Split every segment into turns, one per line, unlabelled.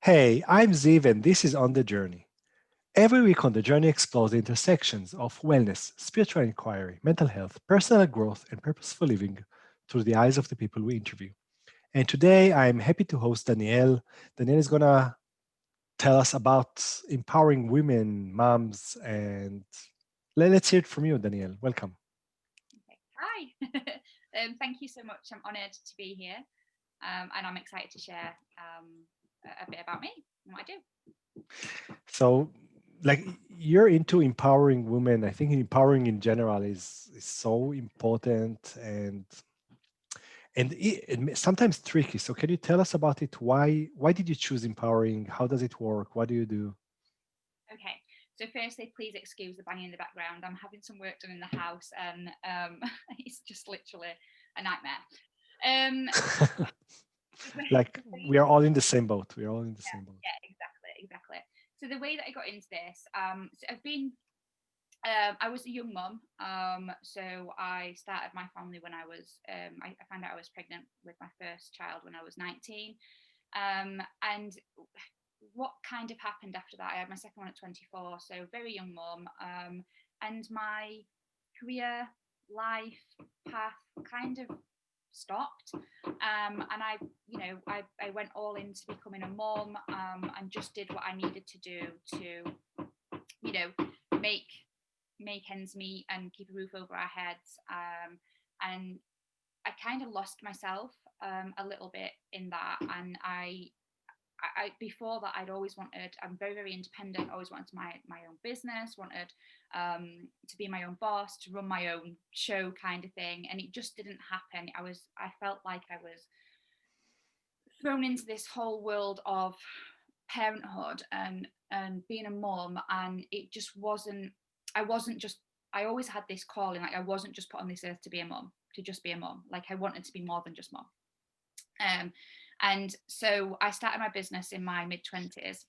Hey, I'm Ziv and this is On the Journey. Every week on the journey explores the intersections of wellness, spiritual inquiry, mental health, personal growth, and purposeful living through the eyes of the people we interview. And today I'm happy to host Danielle. Danielle is gonna tell us about empowering women, moms, and let's hear it from you, Danielle. Welcome.
Okay. Hi. Thank you so much. I'm honoured to be here, and I'm excited to share a bit about me and what I do.
So, like you're into empowering women. I think empowering in general is so important and sometimes tricky. So can you tell us about it? Why did you choose empowering? How does it work? What do you do?
Okay. So, firstly, please excuse the banging in the background. I'm having some work done in the house, and it's just literally a nightmare. Um,
Like
the way
we are all in the same boat. We are all in the
yeah,
same boat.
yeah, exactly. So the way that I got into this, so I've been I was a young mum, so I started my family when I was. I found out I was pregnant with my first child when I was 19, and what kind of happened after that? I had my second one at 24, so very young mum, and my career life path kind of stopped, and I went all into becoming a mum, and just did what I needed to do to you know make ends meet and keep a roof over our heads. And I kind of lost myself a little bit in that. And before that, I'd always wanted. I'm very very independent. Always wanted my own business. Wanted to be my own boss, to run my own show, kind of thing. And it just didn't happen. I felt like I was thrown into this whole world of parenthood and being a mum, and it just wasn't. I wasn't just. I always had this calling. Like I wasn't just put on this earth to be a mum, to just be a mum. Like I wanted to be more than just mum. um and so I started my business in my mid 20s,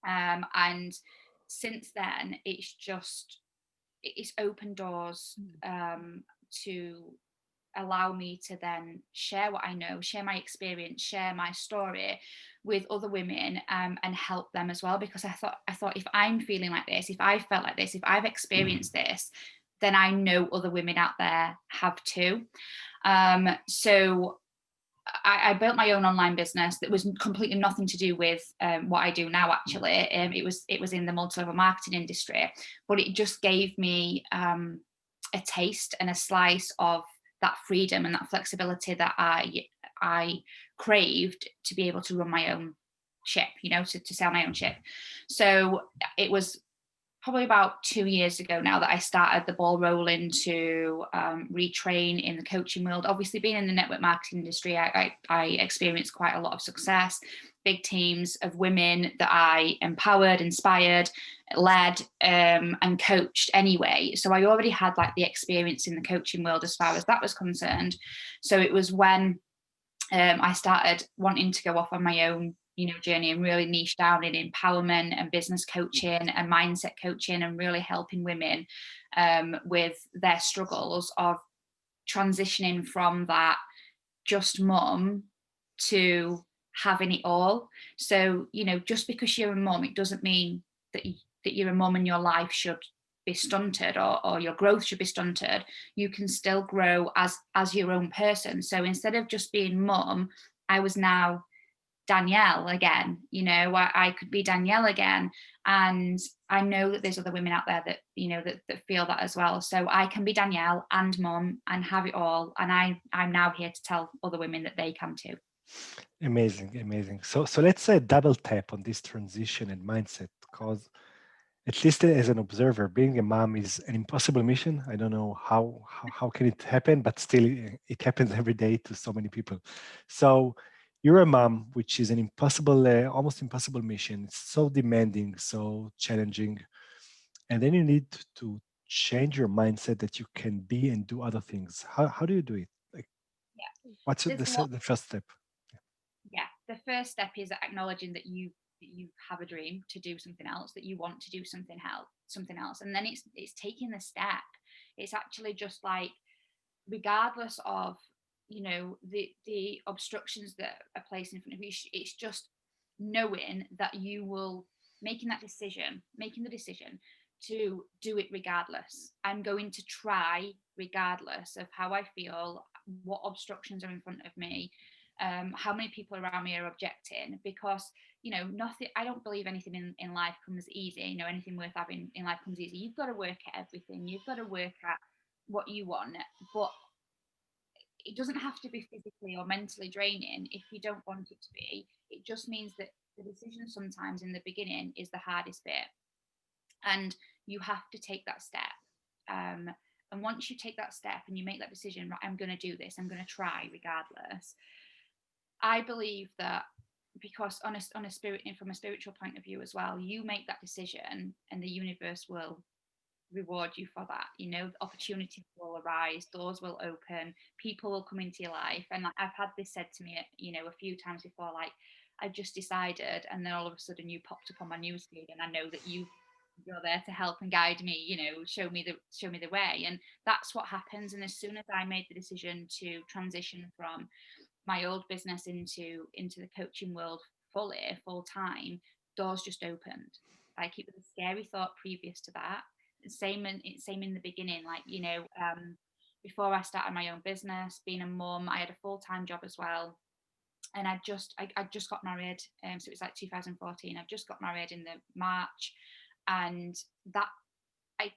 and since then it's opened doors to allow me to then share what I know, share my experience, share my story with other women, and help them as well. Because I thought if I'm feeling like this, if I felt like this, if I've experienced this, then I know other women out there have too. So I built my own online business that was completely nothing to do with what I do now. Actually, it was in the multi-level marketing industry, but it just gave me a taste and a slice of that freedom and that flexibility that I craved to be able to run my own ship. To sell my own ship. So it was probably about 2 years ago now that I started the ball rolling to retrain in the coaching world. Obviously, being in the network marketing industry, I experienced quite a lot of success, big teams of women that I empowered, inspired, led, and coached anyway. So I already had like the experience in the coaching world as far as that was concerned. So it was when I started wanting to go off on my own, journey and really niche down in empowerment and business coaching and mindset coaching and really helping women with their struggles of transitioning from that just mum to having it all. So, just because you're a mum, it doesn't mean that you're a mum and your life should be stunted, or your growth should be stunted. You can still grow as your own person. So instead of just being mum, I was now Danielle again. I could be Danielle again. And I know that there's other women out there that, that feel that as well. So I can be Danielle and mum and have it all. And I'm now here to tell other women that they can too.
Amazing, amazing. So let's say double tap on this transition and mindset, because at least as an observer, being a mom is an impossible mission. I don't know how can it happen, but still it happens every day to so many people. So you're a mom, which is an impossible, almost impossible mission. It's so demanding, so challenging, and then you need to change your mindset that you can be and do other things. How do you do it? Like,
Yeah.
what's
There's a lot.
the first step?
Yeah. The first step is acknowledging that you have a dream to do something else, that you want to do something else. And then it's taking the step. It's actually just like, regardless of the obstructions that are placed in front of you, it's just knowing that you will making the decision to do it regardless. I'm going to try regardless of how I feel, what obstructions are in front of me, how many people around me are objecting, because nothing, I don't believe anything in life comes easy. Anything worth having in life comes easy. You've got to work at everything, you've got to work at what you want, but it doesn't have to be physically or mentally draining if you don't want it to be. It just means that the decision sometimes in the beginning is the hardest bit, and you have to take that step. And once you take that step and you make that decision, right, I'm going to do this, I'm going to try regardless. I believe that, because on a spirit, from a spiritual point of view as well, you make that decision and the universe will reward you for that. Opportunities will arise, doors will open, people will come into your life. And I've had this said to me a few times before, like, I've just decided, and then all of a sudden you popped up on my newsfeed, and I know that you're there to help and guide me, show me the way. And that's what happens. And as soon as I made the decision to transition from my old business into the coaching world full time, doors just opened. Like, it was a scary thought previous to that. Same in the beginning, like, before I started my own business, being a mum, I had a full-time job as well. And I just got married, so it was like 2014. I just got married in the March, and that I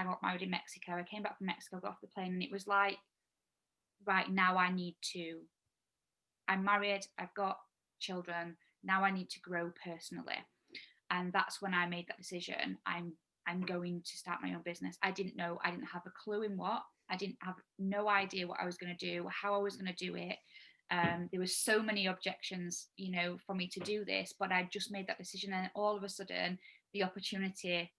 got married in Mexico. I came back from Mexico, got off the plane, and it was like, right, now I'm married, I've got children, now I need to grow personally. And that's when I made that decision. I'm going to start my own business. I didn't have a clue in what. I didn't have no idea what I was going to do, how I was going to do it. There were so many objections, for me to do this, but I just made that decision, and all of a sudden the opportunity,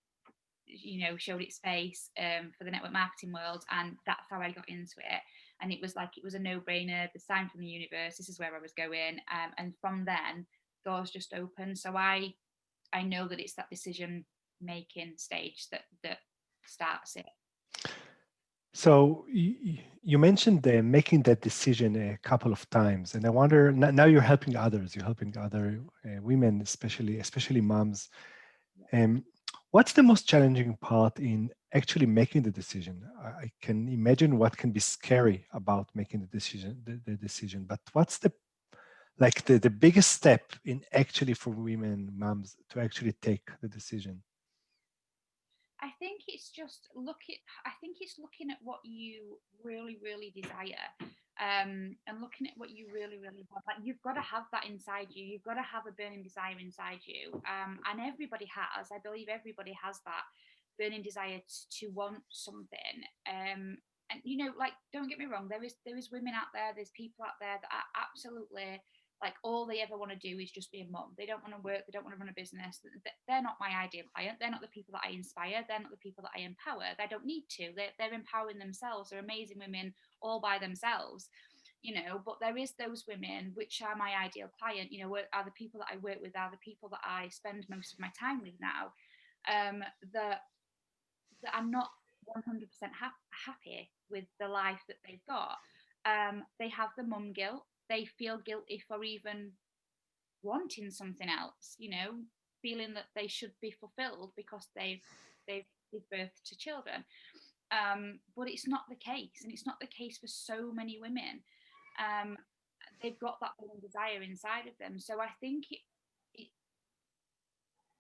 showed its face, for the network marketing world, and that's how I got into it. And it was a no-brainer, the sign from the universe, this is where I was going, and from then doors just opened. So I know that it's that decision making stage that starts it.
So you mentioned making that decision a couple of times, and I wonder, now you're helping others, you're helping other women, especially moms. What's the most challenging part in actually making the decision? I can imagine what can be scary about making the decision, but what's the biggest step in actually for women moms to actually take the decision?
I think it's looking at what you really, really desire, and looking at what you really, really want. Like, you've got to have that inside you. You've got to have a burning desire inside you, and everybody has. I believe everybody has that burning desire to want something. And like, don't get me wrong. There is women out there. There's people out there that are absolutely, like, all they ever want to do is just be a mom. They don't want to work. They don't want to run a business. They're not my ideal client. They're not the people that I inspire. They're not the people that I empower. They don't need to. They're empowering themselves. They're amazing women all by themselves. But there is those women which are my ideal client. Are the people that I work with, are the people that I spend most of my time with now. That I'm not 100% happy with the life that they've got. They have the mum guilt. They feel guilty for even wanting something else, feeling that they should be fulfilled because they've given birth to children. But it's not the case, and it's not the case for so many women. They've got that desire inside of them. So I think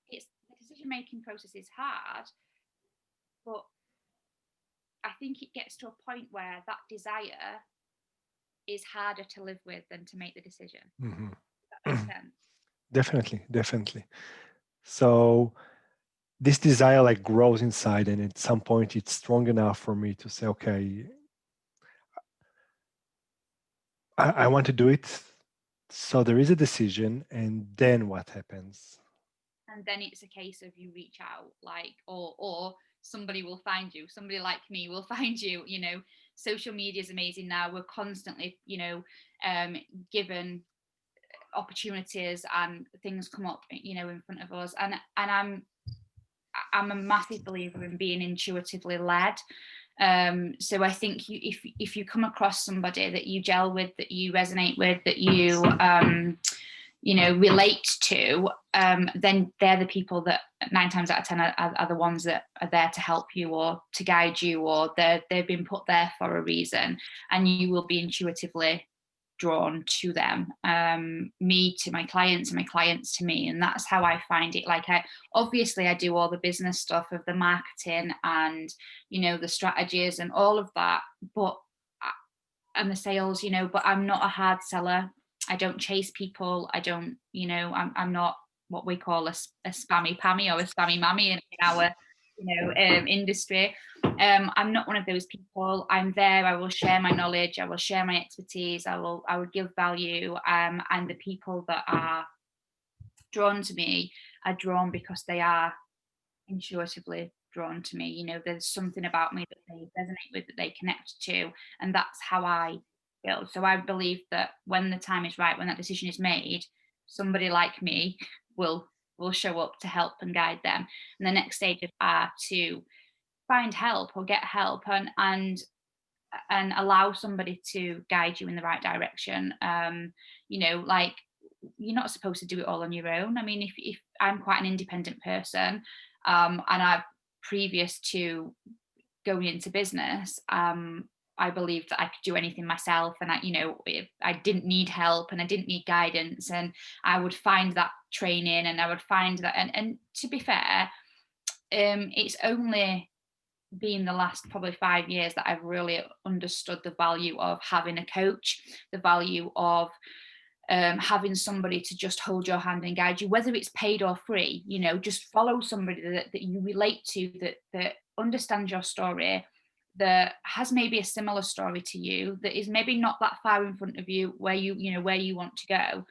it's the decision making process is hard, but I think it gets to a point where that desire is harder to live with than to make the decision.
Mhm.
Does that make sense?
Definitely. So this desire like grows inside, and at some point it's strong enough for me to say, okay, I want to do it. So there is a decision, and then what happens?
And then it's a case of you reach out, like, or somebody will find you. Somebody like me will find you. Social media is amazing now. We're constantly, given opportunities, and things come up, in front of us. And I'm a massive believer in being intuitively led. So I think if you come across somebody that you gel with, that you resonate with, that you relate to, then they're the people that 9 times out of 10 are the ones that are there to help you or to guide you, or they've been put there for a reason, and you will be intuitively drawn to them, me to my clients and my clients to me. And that's how I find it. Like, I do all the business stuff of the marketing and the strategies and all of that, but and the sales, but I'm not a hard seller. I don't chase people. I don't, I'm not what we call a spammy pammy or a spammy mammy in our industry. I'm not one of those people. I'm there. I will share my knowledge. I will share my expertise. I will give value. And the people that are drawn to me are drawn because they are intuitively drawn to me. There's something about me that they resonate with, that they connect to, and that's how I feel. So I believe that when the time is right, when that decision is made, somebody like me will show up to help and guide them. And the next stages are to find help or get help and allow somebody to guide you in the right direction. Like, you're not supposed to do it all on your own. I mean, if I'm quite an independent person, and I've, previous to going into business, I believed that I could do anything myself, and I didn't need help and I didn't need guidance, and I would find that training and I would find that, and to be fair, it's only been the last probably 5 years that I've really understood the value of having a coach, the value of having somebody to just hold your hand and guide you, whether it's paid or free. Just follow somebody that you relate to, that understands your story, that has maybe a similar story to you, that is maybe not that far in front of you, where where you want to go,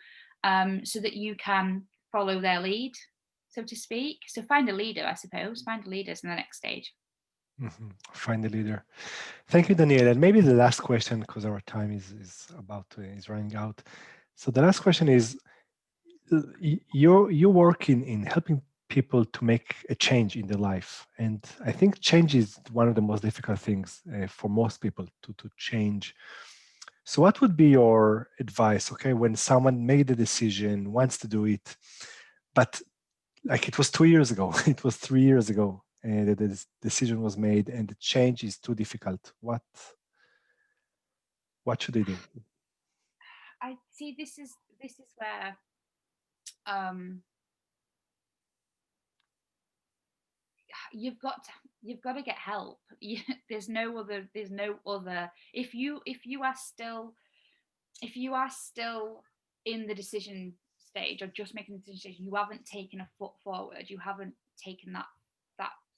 so that you can follow their lead, so to speak. So find a leader, I suppose. Find leaders in the next stage.
Find a leader. Thank you, Danielle. And maybe the last question, because our time is running out. So the last question is, you work in helping people to make a change in their life, and I think change is one of the most difficult things for most people to change. So what would be your advice, okay, when someone made the decision, wants to do it, but like it was 2 years ago, it was 3 years ago, and the decision was made and the change is too difficult? What should they do?
I see, this is where you've got to get help. There's no other. If you are still in the decision stage, or just making the decision, you haven't taken a foot forward, you haven't taken that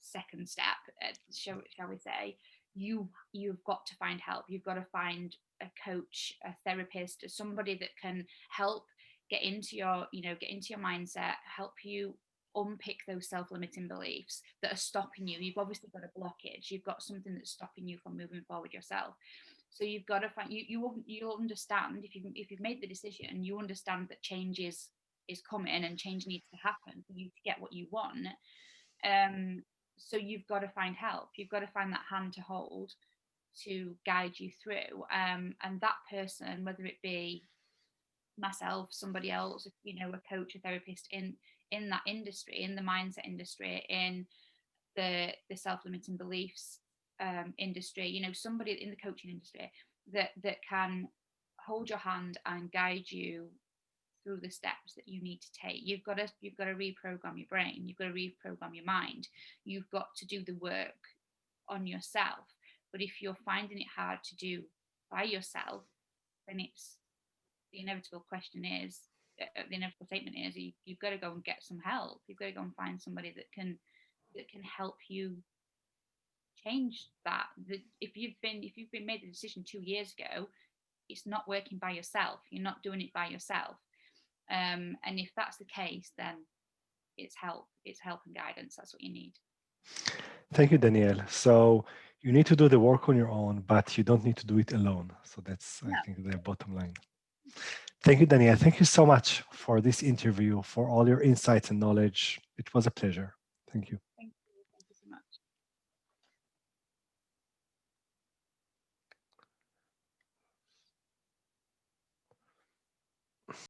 second step, shall we say. You've got to find help. You've got to find a coach, a therapist, somebody that can help get into your mindset, help you unpick those self-limiting beliefs that are stopping you. You've obviously got a blockage. You've got something that's stopping you from moving forward yourself. So you've got to find, you'll understand, if you've made the decision, you understand that change is coming and change needs to happen for you to get what you want. So you've got to find help. You've got to find that hand to hold to guide you through. And that person, whether it be myself, somebody else, a coach, a therapist in that industry, in the mindset industry, in the self-limiting beliefs industry, somebody in the coaching industry that can hold your hand and guide you through the steps that you need to take. You've got to reprogram your brain. You've got to reprogram your mind. You've got to do the work on yourself. But if you're finding it hard to do by yourself, then it's the inevitable question is, the inevitable statement is, you've got to go and get some help. You've got to go and find somebody that can help you change that. If you've been made the decision 2 years ago, it's not working by yourself. You're not doing it by yourself. And if that's the case, then it's help and guidance. That's what you need.
Thank you, Danielle. So you need to do the work on your own, but you don't need to do it alone. So that's, I think, the bottom line. Thank you, Danielle. Thank you so much for this interview, for all your insights and knowledge. It was a pleasure. Thank you.